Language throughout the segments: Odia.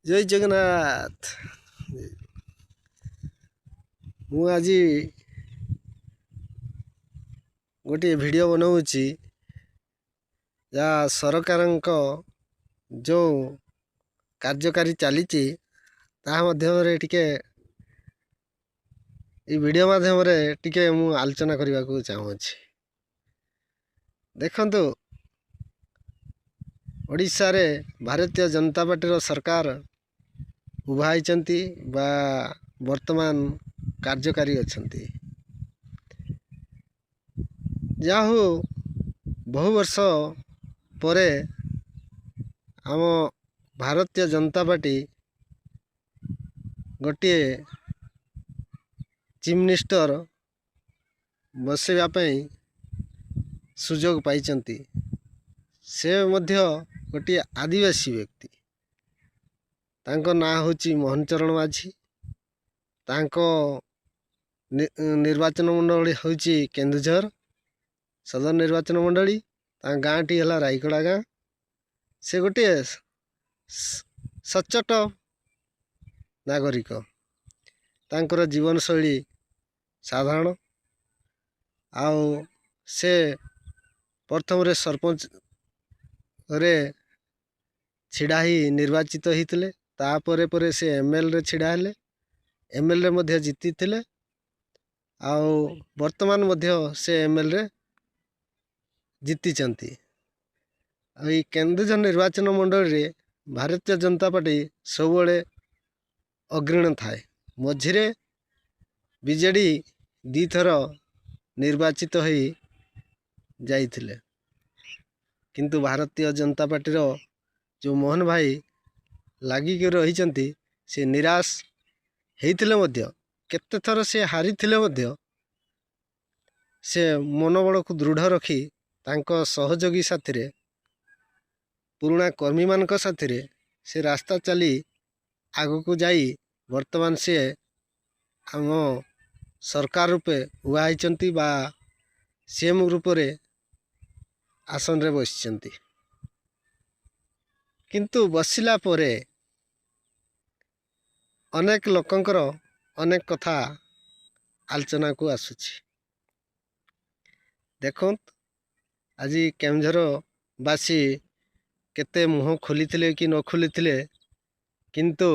ଜୟ ଜଗନ୍ନାଥ। ମୁଁ ଆଜି ଗୋଟିଏ ଭିଡ଼ିଓ ବନାଉଛି ଯାହା ସରକାରଙ୍କ ଯେଉଁ କାର୍ଯ୍ୟକାରୀ ଚାଲିଛି ତାହା ମଧ୍ୟରେ ଟିକେ এই ଭିଡ଼ିଓ ମାଧ୍ୟମରେ ଟିକେ ମୁଁ ଆଲୋଚନା କରିବାକୁ ଚାହୁଁଅଛି। ଦେଖନ୍ତୁ, ଓଡ଼ିଶାରେ ଭାରତୀୟ ଜନତା ପାର୍ଟିର ସରକାର ଉଭା ହେଇଛନ୍ତି ବା ବର୍ତ୍ତମାନ କାର୍ଯ୍ୟକାରୀ ଅଛନ୍ତି। ଯାହା ହଉ, ବହୁ ବର୍ଷ ପରେ ଆମ ଭାରତୀୟ ଜନତା ପାର୍ଟି ଗୋଟିଏ ଚିଫ୍ ମିନିଷ୍ଟର ବସାଇବା ପାଇଁ ସୁଯୋଗ ପାଇଛନ୍ତି। ସେ ମଧ୍ୟ ଗୋଟିଏ ଆଦିବାସୀ ବ୍ୟକ୍ତି। ତାଙ୍କ ନାଁ ହେଉଛି ମୋହନ ଚରଣ ମାଝୀ। ତାଙ୍କ ନିର୍ବାଚନ ମଣ୍ଡଳୀ ହେଉଛି କେନ୍ଦୁଝର ସଦର ନିର୍ବାଚନ ମଣ୍ଡଳୀ। ତାଙ୍କ ଗାଁଟି ହେଲା ରାଇକଡ଼ା ଗାଁ। ସେ ଗୋଟିଏ ସଚ୍ଚୋଟ ନାଗରିକ। ତାଙ୍କର ଜୀବନଶୈଳୀ ସାଧାରଣ। ଆଉ ସେ ପ୍ରଥମରେ ସରପଞ୍ଚରେ ଛିଡ଼ା ହୋଇ ନିର୍ବାଚିତ ହୋଇଥିଲେ। ତାପରେ ପରେ ସେ MLରେ ଛିଡ଼ା ହେଲେ। MLରେ ମଧ୍ୟ ଜିତିଥିଲେ। ଆଉ ବର୍ତ୍ତମାନ ମଧ୍ୟ ସେ MLରେ ଜିତିଛନ୍ତି। ଆଉ ଏଇ କେନ୍ଦୁଝର ନିର୍ବାଚନ ମଣ୍ଡଳୀରେ ଭାରତୀୟ ଜନତା ପାର୍ଟି ସବୁବେଳେ ଅଗ୍ରଣୀ ଥାଏ। ମଝିରେ ବିଜେଡ଼ି ଦୁଇଥର ନିର୍ବାଚିତ ହୋଇ ଯାଇଥିଲେ, କିନ୍ତୁ ଭାରତୀୟ ଜନତା ପାର୍ଟିର ଯେଉଁ ମୋହନ ଭାଇ ଲାଗିକି ରହିଛନ୍ତି, ସେ ନିରାଶ ହେଇଥିଲେ ମଧ୍ୟ, କେତେଥର ସେ ହାରିଥିଲେ ମଧ୍ୟ ସେ ମନୋବଳକୁ ଦୃଢ଼ ରଖି ତାଙ୍କ ସହଯୋଗୀ ସାଥିରେ, ପୁରୁଣା କର୍ମୀମାନଙ୍କ ସାଥିରେ ସେ ରାସ୍ତା ଚାଲି ଆଗକୁ ଯାଇ ବର୍ତ୍ତମାନ ସେ ଆମ ସରକାର ରୂପେ ଉଭା ହେଇଛନ୍ତି ବା CM ରୂପରେ ଆସନରେ ବସିଛନ୍ତି। କିନ୍ତୁ ବସିଲା ପରେ ଅନେକ ଲୋକଙ୍କର ଅନେକ କଥା ଆଲୋଚନାକୁ ଆସୁଛି। ଦେଖନ୍ତୁ, ଆଜି କେନ୍ଦୁଝରବାସୀ କେତେ ମୁହଁ ଖୋଲିଥିଲେ କି ନ ଖୋଲିଥିଲେ, କିନ୍ତୁ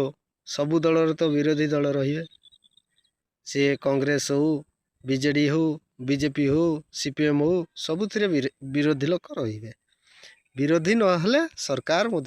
ସବୁ ଦଳର ତ ବିରୋଧୀ ଦଳ ରହିବେ। ସେ କଂଗ୍ରେସ ହଉ, ବିଜେଡ଼ି ହଉ, BJP ହଉ, CPM ହଉ, ସବୁଥିରେ ବିରୋଧୀ ଲୋକ ରହିବେ। ବିରୋଧୀ ନହେଲେ ସରକାର ମଧ୍ୟ